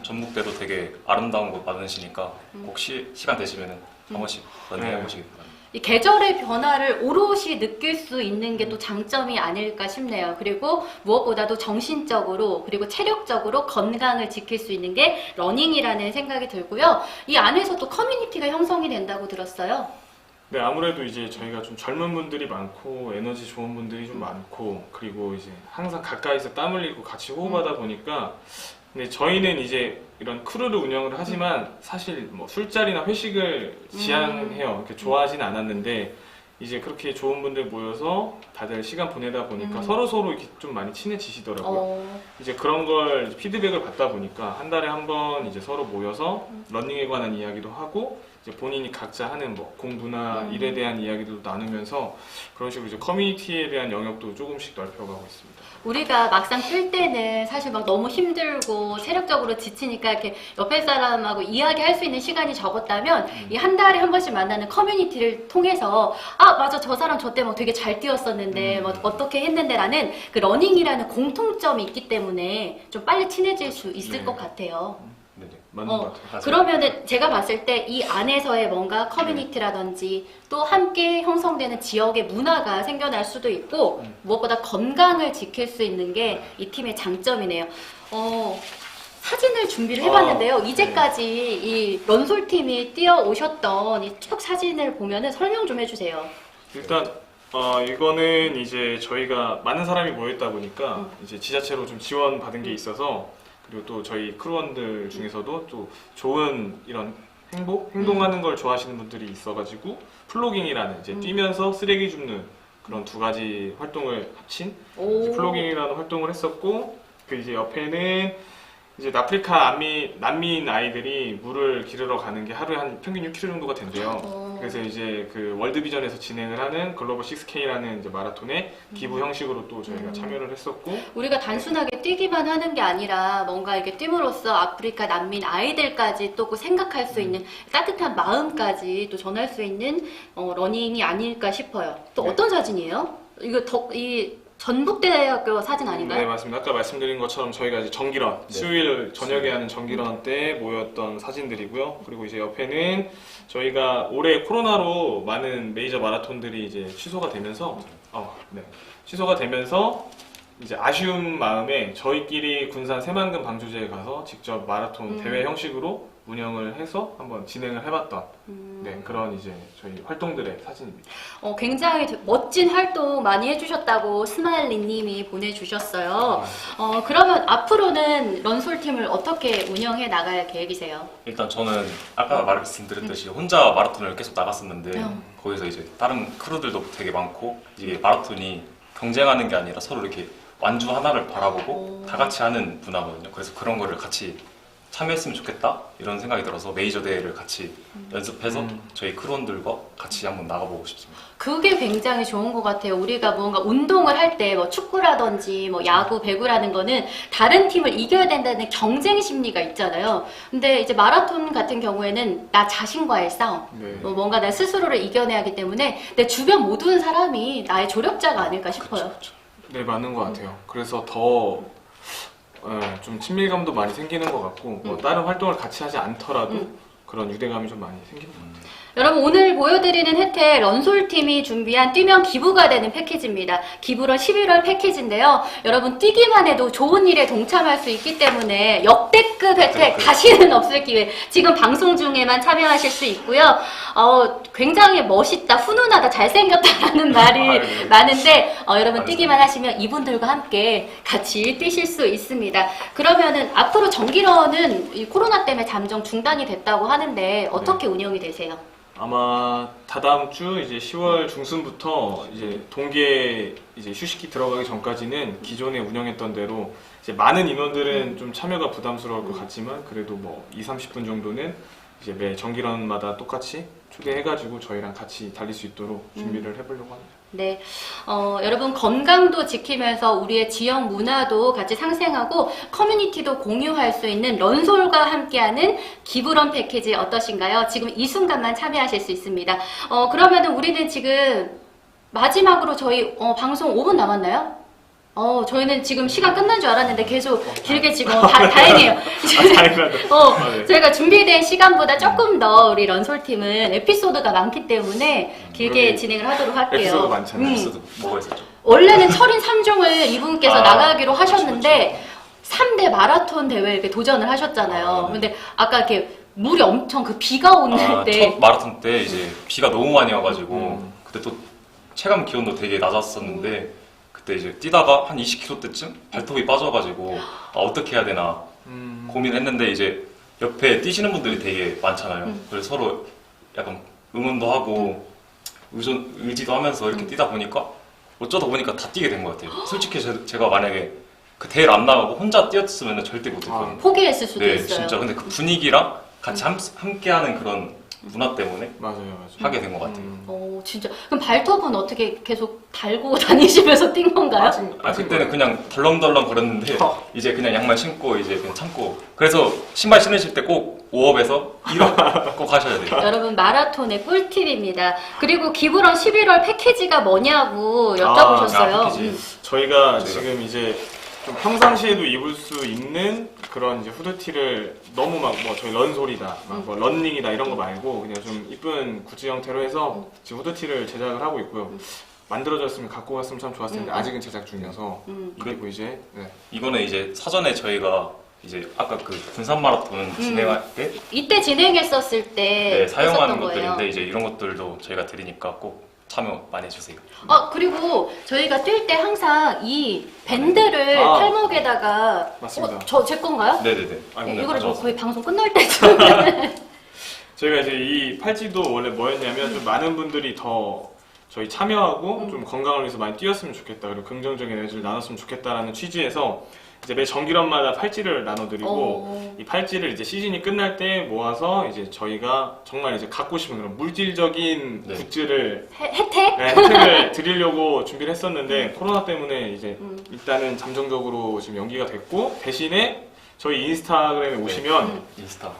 전북대도 되게 아름다운 곳 많으시니까 꼭 시간 되시면은 한 번씩 러닝 해보시기 바랍니다. 이 계절의 변화를 오롯이 느낄 수 있는 게 또 장점이 아닐까 싶네요. 그리고 무엇보다도 정신적으로 그리고 체력적으로 건강을 지킬 수 있는 게 러닝이라는 생각이 들고요. 이 안에서 또 커뮤니티가 형성이 된다고 들었어요. 네, 아무래도 이제 저희가 좀 젊은 분들이 많고 에너지 좋은 분들이 좀 많고 그리고 이제 항상 가까이서 땀 흘리고 같이 호흡하다 보니까 근데 저희는 이제 이런 크루를 운영을 하지만 사실 뭐 술자리나 회식을 지향해요. 이렇게 좋아하진 않았는데 이제 그렇게 좋은 분들 모여서 다들 시간 보내다 보니까 서로 이렇게 좀 많이 친해지시더라고요. 이제 그런 걸 피드백을 받다 보니까 한 달에 한 번 이제 서로 모여서 러닝에 관한 이야기도 하고 이제 본인이 각자 하는 뭐 공부나 일에 대한 이야기도 나누면서 그런 식으로 이제 커뮤니티에 대한 영역도 조금씩 넓혀가고 있습니다. 우리가 막상 뛸 때는 사실 막 너무 힘들고 체력적으로 지치니까 이렇게 옆에 사람하고 이야기할 수 있는 시간이 적었다면 이 한 달에 한 번씩 만나는 커뮤니티를 통해서 맞아 저 사람 저 때 뭐 되게 잘 뛰었었는데 뭐 어떻게 했는데라는 그 러닝이라는 공통점이 있기 때문에 좀 빨리 친해질 수 있을 것 같아요. 네네. 맞는 것 같아요. 그러면은 제가 봤을 때 이 안에서의 뭔가 커뮤니티라든지 또 함께 형성되는 지역의 문화가 생겨날 수도 있고 무엇보다 건강을 지킬 수 있는 게 이 팀의 장점이네요. 사진을 준비를 해봤는데요. 이제까지 이 런솔팀이 뛰어오셨던 이 쭉 사진을 보면은 설명 좀 해주세요. 일단 이거는 이제 저희가 많은 사람이 모였다 보니까 이제 지자체로 좀 지원 받은 게 있어서 그리고 또 저희 크루원들 중에서도 또 좋은 이런 행동하는 걸 좋아하시는 분들이 있어가지고 플로깅이라는 이제 뛰면서 쓰레기 줍는 그런 두 가지 활동을 합친 이제 플로깅이라는 활동을 했었고 그 이제 옆에는 이제 아프리카 난민 아이들이 물을 기르러 가는 게 하루에 한 평균 6km 정도가 된대요. 그래서 이제 그 월드비전에서 진행을 하는 글로벌 6K라는 이제 마라톤에 기부 형식으로 또 저희가 참여를 했었고 우리가 단순하게 뛰기만 하는 게 아니라 뭔가 이렇게 뛰므로써 아프리카 난민 아이들까지 또 생각할 수 있는 따뜻한 마음까지 또 전할 수 있는 러닝이 아닐까 싶어요. 또 네. 어떤 사진이에요? 이거 이 전북대학교 사진 아닌가요? 네, 맞습니다. 아까 말씀드린 것처럼 저희가 이제 정기런, 수요일 저녁에 하는 정기런 때 모였던 사진들이고요. 그리고 이제 옆에는 저희가 올해 코로나로 많은 메이저 마라톤들이 이제 취소가 되면서 이제 아쉬운 마음에 저희끼리 군산 새만금 방조제에 가서 직접 마라톤 대회 형식으로 운영을 해서 한번 진행을 해봤던 그런 이제 저희 활동들의 사진입니다. 굉장히 멋진 활동 많이 해주셨다고 스마일리님이 보내주셨어요. 그러면 앞으로는 런솔팀을 어떻게 운영해 나갈 계획이세요? 일단 저는 아까 말씀드렸듯이 혼자 마라톤을 계속 나갔었는데 거기서 이제 다른 크루들도 되게 많고 이게 마라톤이 경쟁하는 게 아니라 서로 이렇게 완주 하나를 바라보고 다 같이 하는 문화거든요. 그래서 그런 거를 같이 참여했으면 좋겠다 이런 생각이 들어서 메이저 대회를 같이 연습해서 저희 크루원들과 같이 한번 나가보고 싶습니다. 그게 굉장히 좋은 것 같아요. 우리가 뭔가 운동을 할 때 뭐 축구라든지 뭐 야구, 배구라는 거는 다른 팀을 이겨야 된다는 경쟁 심리가 있잖아요. 근데 이제 마라톤 같은 경우에는 나 자신과의 싸움, 네. 뭐 뭔가 나 스스로를 이겨내야 하기 때문에 내 주변 모든 사람이 나의 조력자가 아닐까 싶어요. 네, 맞는 것 같아요. 그래서 더 좀 친밀감도 많이 생기는 것 같고 뭐 다른 활동을 같이 하지 않더라도 그런 유대감이 좀 많이 생기는 것 같아요. 여러분 오늘 보여드리는 혜택 런솔팀이 준비한 뛰면 기부가 되는 패키지입니다. 기부런 11월 패키지인데요. 여러분 뛰기만 해도 좋은 일에 동참할 수 있기 때문에 역대급 혜택 다시는 없을 기회. 지금 방송 중에만 참여하실 수 있고요. 굉장히 멋있다, 훈훈하다, 잘생겼다라는 말이 많은데 여러분 뛰기만 하시면 이분들과 함께 같이 뛰실 수 있습니다. 그러면은 앞으로 정기런은 이 코로나 때문에 잠정 중단이 됐다고 하는데 어떻게 운영이 되세요? 아마 다다음 주 이제 10월 중순부터 이제 동계 이제 휴식기 들어가기 전까지는 기존에 운영했던 대로 이제 많은 인원들은 좀 참여가 부담스러울 것 같지만 그래도 뭐 20-30분 정도는 이제 매 정기런마다 똑같이 초대해가지고 저희랑 같이 달릴 수 있도록 준비를 해보려고 합니다. 네, 여러분 건강도 지키면서 우리의 지역 문화도 같이 상생하고 커뮤니티도 공유할 수 있는 런솔과 함께하는 기부런 패키지 어떠신가요? 지금 이 순간만 참여하실 수 있습니다. 그러면은 우리는 지금 마지막으로 저희 방송 5분 남았나요? 저희는 지금 시간 끝난 줄 알았는데 계속 길게 지금 다행이에요. 네. 저희가 준비된 시간보다 조금 더 우리 런솔팀은 에피소드가 많기 때문에 길게 진행을 하도록 할게요. 에피소드 많잖아요. 에피소드 뭐가 있었죠? 원래는 철인 3종을 이분께서 나가기로 하셨는데 3대 마라톤 대회에 이렇게 도전을 하셨잖아요. 근데 아까 이렇게 물이 엄청 그 비가 오는 때 첫 마라톤 때 이제 비가 너무 많이 와가지고 그때 또 체감 기온도 되게 낮았었는데 그때 이제 뛰다가 한 20km 때쯤 발톱이 빠져가지고 어떻게 해야 되나 고민했는데 이제 옆에 뛰시는 분들이 되게 많잖아요. 그래서 서로 약간 응원도 하고 의지도 하면서 이렇게 뛰다 보니까 어쩌다 보니까 다 뛰게 된 것 같아요. 솔직히 제가 만약에 그 대회를 안 나가고 혼자 뛰었으면 절대 못했거든요. 포기했을 수도 네, 있어요. 진짜 근데 그 분위기랑 같이 함께하는 그런 문화 때문에 맞아요. 하게 된 것 같아요. 진짜. 그럼 발톱은 어떻게 계속 달고 다니시면서 뛴 건가요? 그때는 그냥 덜렁덜렁 거렸는데 이제 그냥 양말 신고 이제 그냥 참고 그래서 신발 신으실 때 꼭 5업에서 1업 꼭 하셔야 돼요. 여러분 마라톤의 꿀팁입니다. 그리고 기부런 11월 패키지가 뭐냐고 여쭤보셨어요. 패키지. 저희가 지금 이제 좀 평상시에도 입을 수 있는 그런 이제 후드티를 너무 막 뭐 저희 런솔이다, 뭐 런닝이다 이런 거 말고 그냥 좀 이쁜 굿즈 형태로 해서 지금 후드티를 제작을 하고 있고요. 만들어졌으면 갖고 왔으면 참 좋았을 텐데 아직은 제작 중이어서 그리고 이제 이거는 이제 사전에 저희가 이제 아까 그 군산 마라톤 진행할 때 이때 진행했었을 때 사용하는 했었던 거예요. 것들인데 이제 이런 것들도 저희가 드리니까 꼭 참여 많이 해주세요. 그리고 저희가 뛸 때 항상 이 밴드를 팔목에다가 맞습니다. 제 건가요? 네네네. 이거를 뭐 거의 방송 끝날 때쯤 저희가 이제 이 팔찌도 원래 뭐였냐면 좀 많은 분들이 더 저희 참여하고 좀 건강을 위해서 많이 뛰었으면 좋겠다 그리고 긍정적인 에너지를 나눴으면 좋겠다라는 취지에서 이제 매 정기런마다 팔찌를 나눠드리고 이 팔찌를 이제 시즌이 끝날 때 모아서 이제 저희가 정말 이제 갖고 싶은 그런 물질적인 굿즈를 혜택을 드리려고 준비를 했었는데 코로나 때문에 이제 일단은 잠정적으로 지금 연기가 됐고 대신에 저희 인스타그램에 오시면 인스타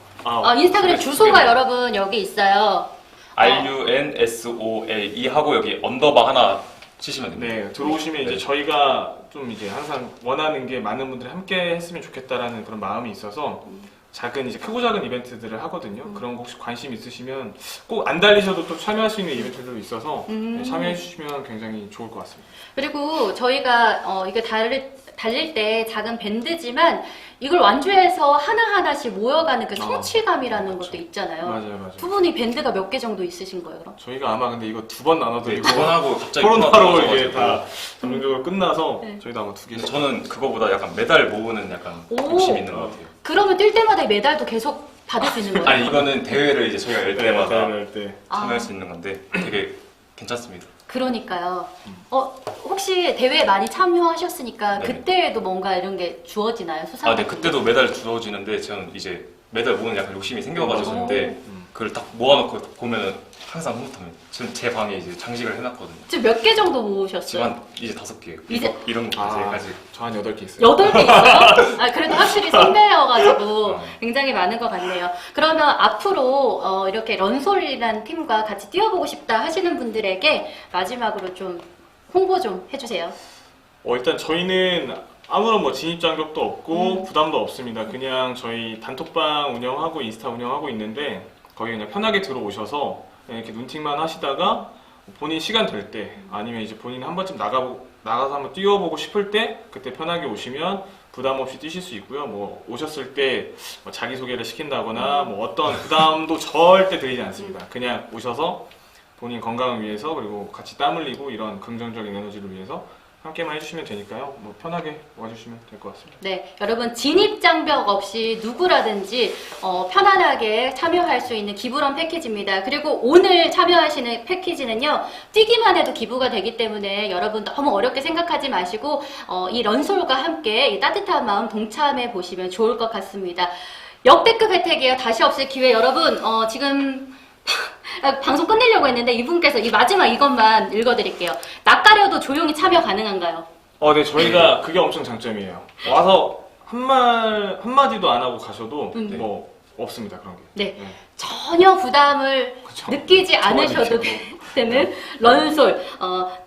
인스타그램 주소가 여러분 여기 있어요. RUNSOLE 하고 여기 언더바 하나 치시면 됩니다. 네, 들어오시면 이제 저희가 좀 이제 항상 원하는 게 많은 분들이 함께 했으면 좋겠다라는 그런 마음이 있어서 작은 이제 크고 작은 이벤트들을 하거든요. 그런 거 혹시 관심 있으시면 꼭 안 달리셔도 또 참여할 수 있는 이벤트들도 있어서 참여해 주시면 굉장히 좋을 것 같습니다. 그리고 저희가 이게 달릴 때 작은 밴드지만 이걸 완주해서 하나하나씩 모여가는 그 성취감이라는 것도 있잖아요. 맞아요. 두 분이 밴드가 몇 개 정도 있으신 거예요, 그럼? 저희가 아마 근데 이거 2번 나눠드리고 2번 하고 갑자기 코로나로 이게 다 전문적으로 끝나서 저희도 아마 2개. 근데 저는 그거보다 약간 메달 모으는 약간 욕심이 있는 것 같아요. 그러면 뛸 때마다 이 메달도 계속 받을 수 있는 거예요? 아니 이거는 대회를 이제 저희가 열 때마다 할 때. 참여할 수 있는 건데 되게 괜찮습니다. 그러니까요. 혹시 대회에 많이 참여하셨으니까 네. 그때에도 뭔가 이런 게 주어지나요? 수상? 네, 그때도 메달 주어지는데 저는 이제 메달 모으는 약간 욕심이 생겨가지고인데 오. 그걸 딱 모아놓고 보면은 항상 흐뭇합니다. 지금 제 방에 이제 장식을 해놨거든요. 지금 몇 개 정도 지금 모으셨어요? 한 이제 5개. 이제- 이런 거 아, 3가지. 저 한 8개 있어요. 8개 있어요? 아, 그래도 확실히 선배여가지고 어. 굉장히 많은 것 같네요. 그러면 앞으로 이렇게 런솔이라는 팀과 같이 뛰어보고 싶다 하시는 분들에게 마지막으로 좀 홍보 좀 해주세요. 일단 저희는 아무런 뭐 진입 장벽도 없고 부담도 없습니다. 그냥 저희 단톡방 운영하고 인스타 운영하고 있는데 거기 그냥 편하게 들어오셔서 그냥 이렇게 눈팅만 하시다가 본인 시간 될 때 아니면 이제 본인 한 번쯤 나가서 한번 뛰어보고 싶을 때 그때 편하게 오시면 부담 없이 뛰실 수 있고요. 뭐 오셨을 때 뭐 자기소개를 시킨다거나 뭐 어떤 부담도 절대 드리지 않습니다. 그냥 오셔서 본인 건강을 위해서 그리고 같이 땀 흘리고 이런 긍정적인 에너지를 위해서 함께만 해주시면 되니까요. 뭐 편하게 와주시면 될 것 같습니다. 네, 여러분 진입 장벽 없이 누구라든지 편안하게 참여할 수 있는 기부런 패키지입니다. 그리고 오늘 참여하시는 패키지는요, 뛰기만 해도 기부가 되기 때문에 여러분 너무 어렵게 생각하지 마시고 이 런솔과 함께 이 따뜻한 마음 동참해 보시면 좋을 것 같습니다. 역대급 혜택이에요. 다시 없을 기회. 여러분 지금 방송 끝내려고 했는데 이분께서 이 마지막 이것만 읽어드릴게요. 낯가려도 조용히 참여 가능한가요? 네, 저희가 그게 엄청 장점이에요. 와서 한마디도 안 하고 가셔도 뭐 없습니다, 그런 게. 네. 전혀 부담을 그쵸. 느끼지 정말 않으셔도 느끼고. 되는 런솔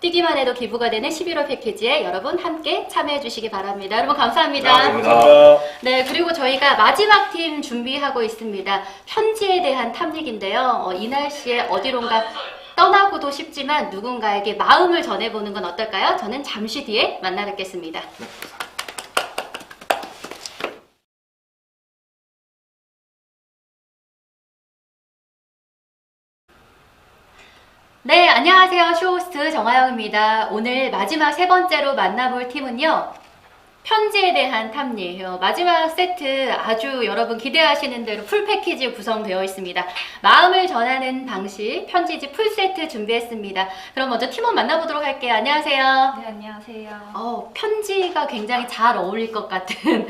뛰기만 해도 기부가 되는 11월 패키지에 여러분 함께 참여해 주시기 바랍니다. 여러분 감사합니다. 감사합니다. 네, 그리고 저희가 마지막 팀 준비하고 있습니다. 편지에 대한 탐닉인데요. 이 날씨에 어디론가 떠나고도 싶지만 누군가에게 마음을 전해보는 건 어떨까요? 저는 잠시 뒤에 만나 뵙겠습니다. 네, 안녕하세요. 쇼호스트 정하영입니다. 오늘 마지막 세 번째로 만나볼 팀은요. 편지에 대한 탐닉. 마지막 세트 아주 여러분 기대하시는 대로 풀 패키지 구성되어 있습니다. 마음을 전하는 방식 편지지 풀 세트 준비했습니다. 그럼 먼저 팀원 만나보도록 할게요. 안녕하세요. 네, 안녕하세요. 편지가 굉장히 잘 어울릴 것 같은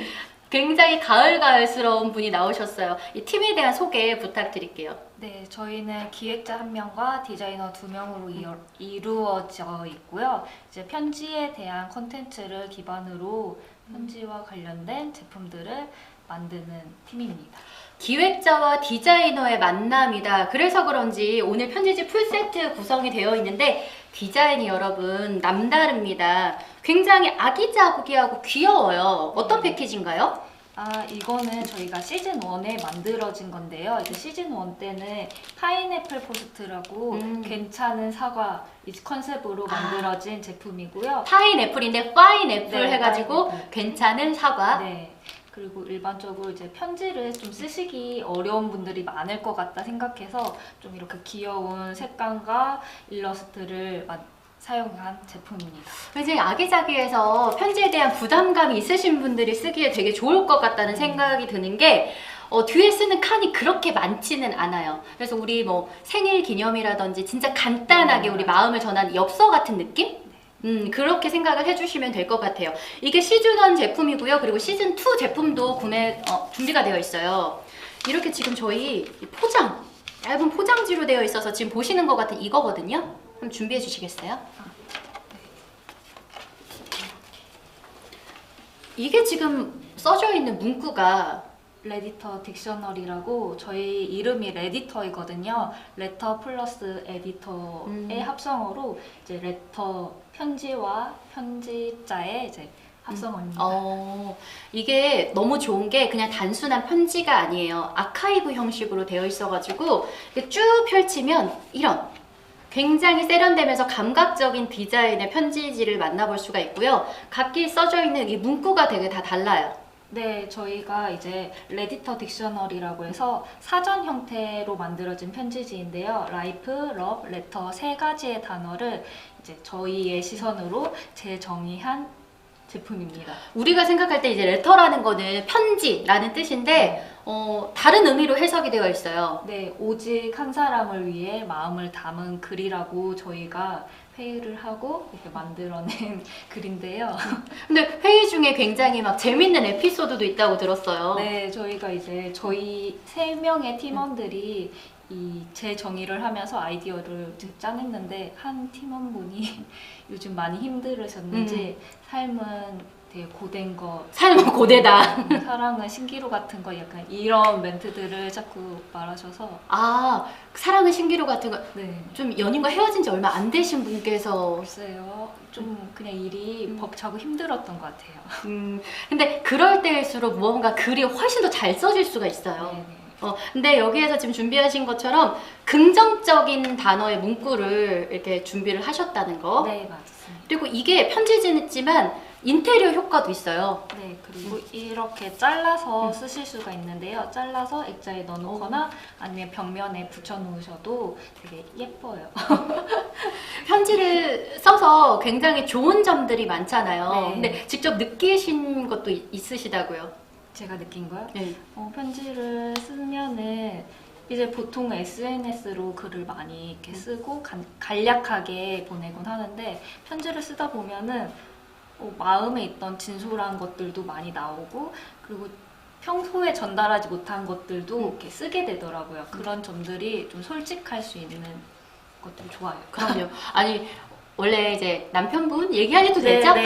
굉장히 가을가을스러운 분이 나오셨어요. 이 팀에 대한 소개 부탁드릴게요. 네, 저희는 기획자 1명과 디자이너 2명으로 이루어져 있고요. 이제 편지에 대한 콘텐츠를 기반으로 편지와 관련된 제품들을 만드는 팀입니다. 기획자와 디자이너의 만남이다. 그래서 그런지 오늘 편지지 풀세트 구성이 되어 있는데 디자인이 여러분 남다릅니다. 굉장히 아기자기하고 귀여워요. 어떤 패키지인가요? 이거는 저희가 시즌 1에 만들어진 건데요. 이제 시즌 1 때는 파인애플 포스트라고 괜찮은 사과 이 컨셉으로 만들어진 제품이고요. 파인애플인데 파인애플 네, 해가지고 파인애플. 괜찮은 사과. 네. 그리고 일반적으로 이제 편지를 좀 쓰시기 어려운 분들이 많을 것 같다 생각해서 좀 이렇게 귀여운 색감과 일러스트를 사용한 제품입니다. 굉장히 아기자기해서 편지에 대한 부담감이 있으신 분들이 쓰기에 되게 좋을 것 같다는 생각이 드는 게 뒤에 쓰는 칸이 그렇게 많지는 않아요. 그래서 우리 뭐 생일 기념이라든지 진짜 간단하게 우리 마음을 전하는 엽서 같은 느낌? 그렇게 생각을 해주시면 될 것 같아요. 이게 시즌1 제품이고요. 그리고 시즌2 제품도 준비가 되어 있어요. 이렇게 지금 저희 포장, 얇은 포장지로 되어 있어서 지금 보시는 것 같은 이거거든요. 한번 준비해 주시겠어요? 이게 지금 써져 있는 문구가 레디터 딕셔너리라고 저희 이름이 레디터이거든요. 레터 플러스 에디터의 합성어로 이제 레터 편지와 편집자의 이제 합성어입니다. 이게 너무 좋은 게 그냥 단순한 편지가 아니에요. 아카이브 형식으로 되어 있어가지고 이렇게 쭉 펼치면 이런 굉장히 세련되면서 감각적인 디자인의 편지지를 만나볼 수가 있고요. 각기 써져 있는 이 문구가 되게 다 달라요. 네, 저희가 이제 레디터 딕셔너리라고 해서 사전 형태로 만들어진 편지지인데요. 라이프, 러브, 레터 세 가지의 단어를 이제 저희의 시선으로 재정의한 제품입니다. 우리가 생각할 때 이제 레터라는 거는 편지라는 뜻인데 다른 의미로 해석이 되어 있어요. 네, 오직 한 사람을 위해 마음을 담은 글이라고 저희가 회의를 하고 이렇게 만들어낸 글인데요. 근데 회의 중에 굉장히 막 재밌는 에피소드도 있다고 들었어요. 네, 저희가 이제 저희 3명의 팀원들이 제 정의를 하면서 아이디어를 이제 짜냈는데 한 팀원분이 요즘 많이 힘들으셨는지 삶은 되게 고된 거, 삶은 고되다. 사랑은 신기루 같은 거 약간 이런 멘트들을 자꾸 말하셔서 아, 사랑은 신기루 같은 거. 네. 좀 연인과 헤어진 지 얼마 안 되신 분께서. 글쎄요. 좀 그냥 일이 벅차고 힘들었던 것 같아요. 근데 그럴 때일수록 무언가 글이 훨씬 더 잘 써질 수가 있어요. 네네. 근데 여기에서 지금 준비하신 것처럼 긍정적인 단어의 문구를 이렇게 준비를 하셨다는 거. 네, 맞습니다. 그리고 이게 편지지만 인테리어 효과도 있어요. 네, 그리고 이렇게 잘라서 쓰실 수가 있는데요. 잘라서 액자에 넣어놓거나 아니면 벽면에 붙여놓으셔도 되게 예뻐요. 편지를 써서 굉장히 좋은 점들이 많잖아요. 네. 근데 직접 느끼신 것도 있으시다고요? 제가 느낀 거요? 네. 편지를 쓰면은 이제 보통 SNS로 글을 많이 이렇게 쓰고 간략하게 보내곤 하는데 편지를 쓰다 보면은 마음에 있던 진솔한 것들도 많이 나오고 그리고 평소에 전달하지 못한 것들도 이렇게 쓰게 되더라고요. 그런 점들이 좀 솔직할 수 있는 것들이 좋아요. 그럼요. 아니 원래 이제 남편분 얘기해도 네, 되죠? 네.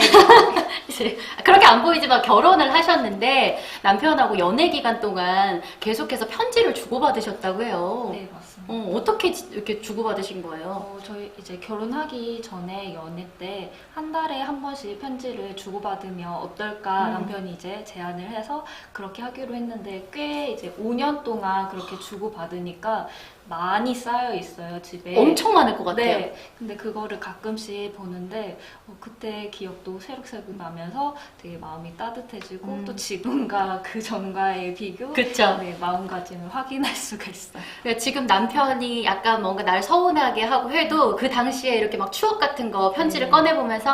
이제 그렇게 안 보이지만 결혼을 하셨는데 남편하고 연애 기간 동안 계속해서 편지를 주고받으셨다고 해요. 네, 맞습니다. 어떻게 이렇게 주고받으신 거예요? 저희 이제 결혼하기 전에 연애 때 한 달에 한 번씩 편지를 주고받으면 어떨까 남편이 이제 제안을 해서 그렇게 하기로 했는데 꽤 이제 5년 동안 그렇게 주고받으니까 많이 쌓여 있어요, 집에. 엄청 많을 것 같아요. 네. 근데 그거를 가끔씩 보는데 그때 기억도 새록새록 나면서 되게 마음이 따뜻해지고 또 지금과 그 전과의 비교 그쵸. 네, 마음가짐을 확인할 수가 있어요. 그러니까 지금 남편이 약간 뭔가 날 서운하게 하고 해도 그 당시에 이렇게 막 추억 같은 거 편지를 꺼내보면서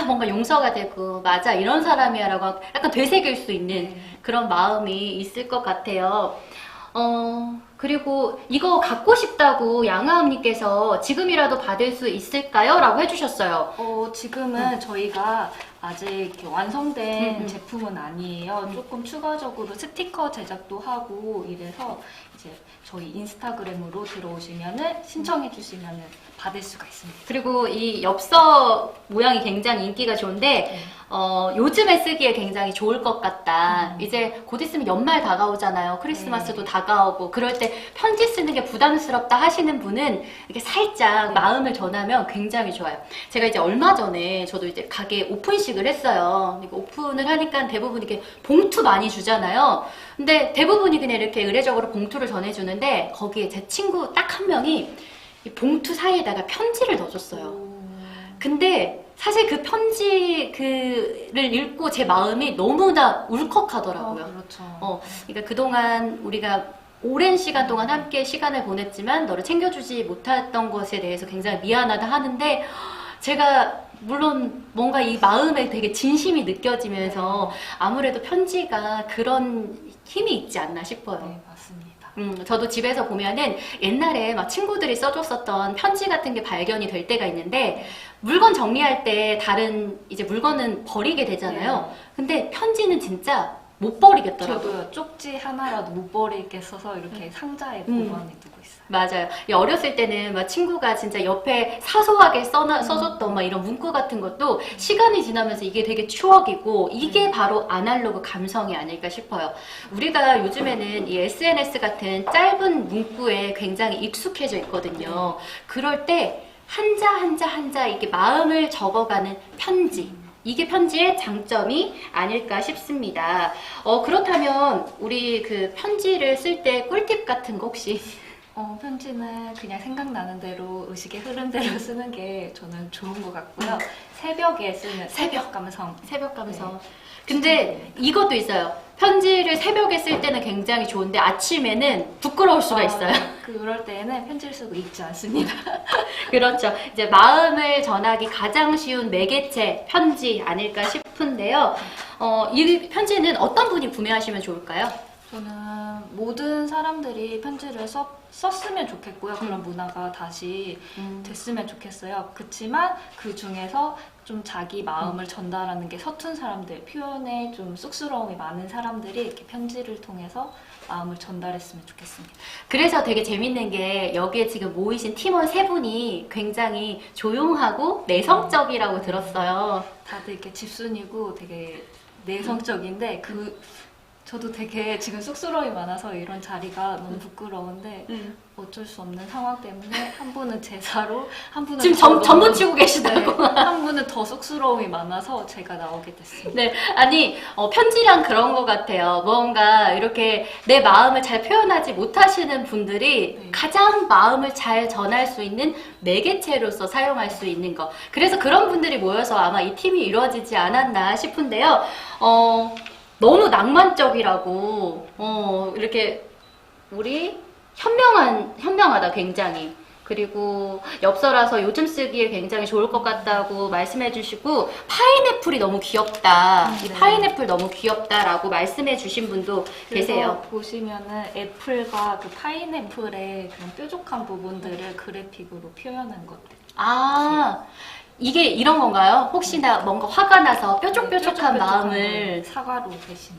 뭔가 용서가 되고 맞아 이런 사람이야 라고 약간 되새길 수 있는 네. 그런 마음이 있을 것 같아요. 그리고 이거 갖고 싶다고 양아음님께서 지금이라도 받을 수 있을까요? 라고 해주셨어요. 지금은 저희가 아직 이렇게 완성된 제품은 아니에요. 조금 추가적으로 스티커 제작도 하고 이래서 이제 저희 인스타그램으로 들어오시면은 신청해 주시면은 받을 수가 있습니다. 그리고 이 엽서 모양이 굉장히 인기가 좋은데 요즘에 쓰기에 굉장히 좋을 것 같다. 이제 곧 있으면 연말 다가오잖아요. 크리스마스도 다가오고 그럴 때 편지 쓰는 게 부담스럽다 하시는 분은 이렇게 살짝 마음을 전하면 굉장히 좋아요. 제가 이제 얼마 전에 저도 이제 가게 오픈식을 했어요. 그러니까 오픈을 하니까 대부분 이렇게 봉투 많이 주잖아요. 근데 대부분이 그냥 이렇게 의례적으로 봉투를 전해주는데 거기에 제 친구 딱 한 명이 이 봉투 사이에다가 편지를 넣어줬어요. 근데 사실 그 편지를 읽고 제 마음이 너무나 울컥하더라고요. 그렇죠. 그러니까 그동안 우리가 오랜 시간 동안 함께 시간을 보냈지만 너를 챙겨주지 못했던 것에 대해서 굉장히 미안하다 하는데 제가 물론 뭔가 이 마음에 되게 진심이 느껴지면서 아무래도 편지가 그런 힘이 있지 않나 싶어요. 네, 맞습니다. 저도 집에서 보면은 옛날에 막 친구들이 써줬었던 편지 같은 게 발견이 될 때가 있는데 물건 정리할 때 다른 이제 물건은 버리게 되잖아요. 근데 편지는 진짜 못 버리겠더라고요. 저도요. 쪽지 하나라도 못 버리겠어서 이렇게 상자에 보관해 두고 있어요. 맞아요. 어렸을 때는 막 친구가 진짜 옆에 사소하게 써줬던 막 이런 문구 같은 것도 시간이 지나면서 이게 되게 추억이고 이게 바로 아날로그 감성이 아닐까 싶어요. 우리가 요즘에는 이 SNS 같은 짧은 문구에 굉장히 익숙해져 있거든요. 그럴 때 한자 이렇게 마음을 적어가는 편지. 이게 편지의 장점이 아닐까 싶습니다. 그렇다면 우리 그 편지를 쓸 때 꿀팁 같은 거 혹시? 편지는 그냥 생각나는 대로 의식의 흐름대로 쓰는 게 저는 좋은 것 같고요. 새벽에 쓰는 새벽 감성. 새벽 감성. 근데 이것도 있어요. 편지를 새벽에 쓸 때는 굉장히 좋은데 아침에는 부끄러울 수가 있어요. 그럴 때는 편지를 쓰고 읽지 않습니다. 그렇죠. 이제 마음을 전하기 가장 쉬운 매개체 편지 아닐까 싶은데요. 이 편지는 어떤 분이 구매하시면 좋을까요? 저는 모든 사람들이 편지를 썼으면 좋겠고요. 그런 문화가 다시 됐으면 좋겠어요. 그치만 그 중에서 좀 자기 마음을 전달하는 게 서툰 사람들, 표현에 좀 쑥스러움이 많은 사람들이 이렇게 편지를 통해서 마음을 전달했으면 좋겠습니다. 그래서 되게 재밌는 게 여기에 지금 모이신 팀원 세 분이 굉장히 조용하고 내성적이라고 들었어요. 다들 이렇게 집순이고 되게 내성적인데 저도 되게 지금 쑥스러움이 많아서 이런 자리가 너무 부끄러운데 어쩔 수 없는 상황 때문에 한 분은 제사로, 한 분은 지금 전부 치고 계시다고. 네, 한 분은 더 쑥스러움이 많아서 제가 나오게 됐습니다. 네, 아니 편지랑 그런 것 같아요. 뭔가 이렇게 내 마음을 잘 표현하지 못하시는 분들이 네. 가장 마음을 잘 전할 수 있는 매개체로서 사용할 수 있는 것. 그래서 그런 분들이 모여서 아마 이 팀이 이루어지지 않았나 싶은데요. 너무 낭만적이라고 이렇게 우리 현명하다 굉장히. 그리고 엽서라서 요즘 쓰기에 굉장히 좋을 것 같다고 말씀해 주시고 파인애플이 너무 귀엽다. 이 네. 파인애플 너무 귀엽다라고 말씀해 주신 분도 계세요. 보시면은 애플과 그 파인애플의 그런 뾰족한 부분들을 그래픽으로 표현한 것들. 아, 이게 이런 건가요? 혹시나 뭔가 화가 나서 뾰족뾰족한 마음을 사과로 대신.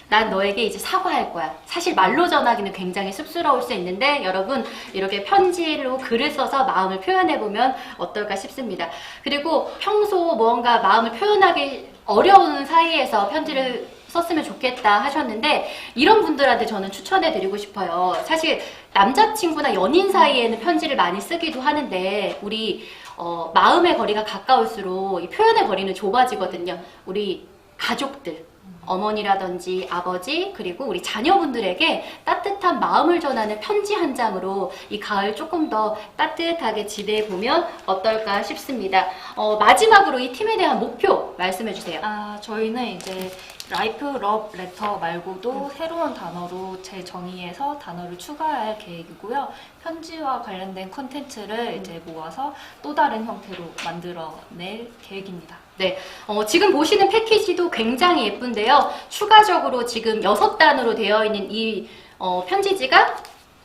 난 너에게 이제 사과할 거야. 사실 말로 전하기는 굉장히 쑥스러울 수 있는데 여러분 이렇게 편지로 글을 써서 마음을 표현해보면 어떨까 싶습니다. 그리고 평소 뭔가 마음을 표현하기 어려운 사이에서 편지를 썼으면 좋겠다 하셨는데 이런 분들한테 저는 추천해드리고 싶어요. 사실 남자친구나 연인 사이에는 편지를 많이 쓰기도 하는데 우리 마음의 거리가 가까울수록 이 표현의 거리는 좁아지거든요. 우리 가족들, 어머니라든지 아버지 그리고 우리 자녀분들에게 따뜻한 마음을 전하는 편지 한 장으로 이 가을 조금 더 따뜻하게 지내보면 어떨까 싶습니다. 마지막으로 이 팀에 대한 목표 말씀해 주세요. 저희는 이제 라이프 럽 레터 말고도 새로운 단어로 재정의해서 단어를 추가할 계획이고요. 편지와 관련된 콘텐츠를 이제 모아서 또 다른 형태로 만들어낼 계획입니다. 네, 지금 보시는 패키지도 굉장히 예쁜데요. 추가적으로 지금 6단으로 되어 있는 이 편지지가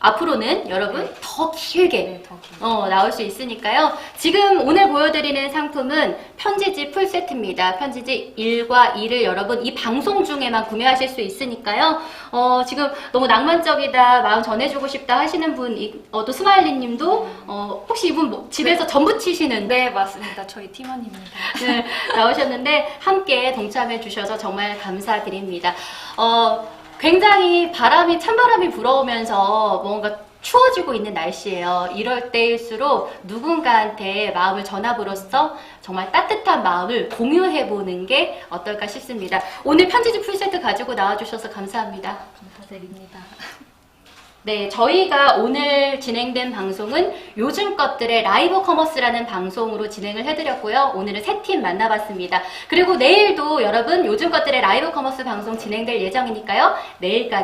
앞으로는 여러분 더 길게 더 길게. 나올 수 있으니까요. 지금 오늘 보여드리는 상품은 편지지 풀세트입니다. 편지지 1과 2를 여러분 이 방송 중에만 구매하실 수 있으니까요. 지금 너무 낭만적이다, 마음 전해주고 싶다 하시는 분, 또 스마일리 님도 혹시 이분 집에서 전부 치시는 네, 맞습니다. 저희 팀원입니다. 네, 나오셨는데 함께 동참해 주셔서 정말 감사드립니다. 굉장히 찬바람이 불어오면서 뭔가 추워지고 있는 날씨예요. 이럴 때일수록 누군가한테 마음을 전함으로써 정말 따뜻한 마음을 공유해보는 게 어떨까 싶습니다. 오늘 편지지 풀세트 가지고 나와주셔서 감사합니다. 감사드립니다. 네, 저희가 오늘 진행된 방송은 요즘 것들의 라이브 커머스라는 방송으로 진행을 해드렸고요. 오늘은 세 팀 만나봤습니다. 그리고 내일도 여러분 요즘 것들의 라이브 커머스 방송 진행될 예정이니까요. 내일까지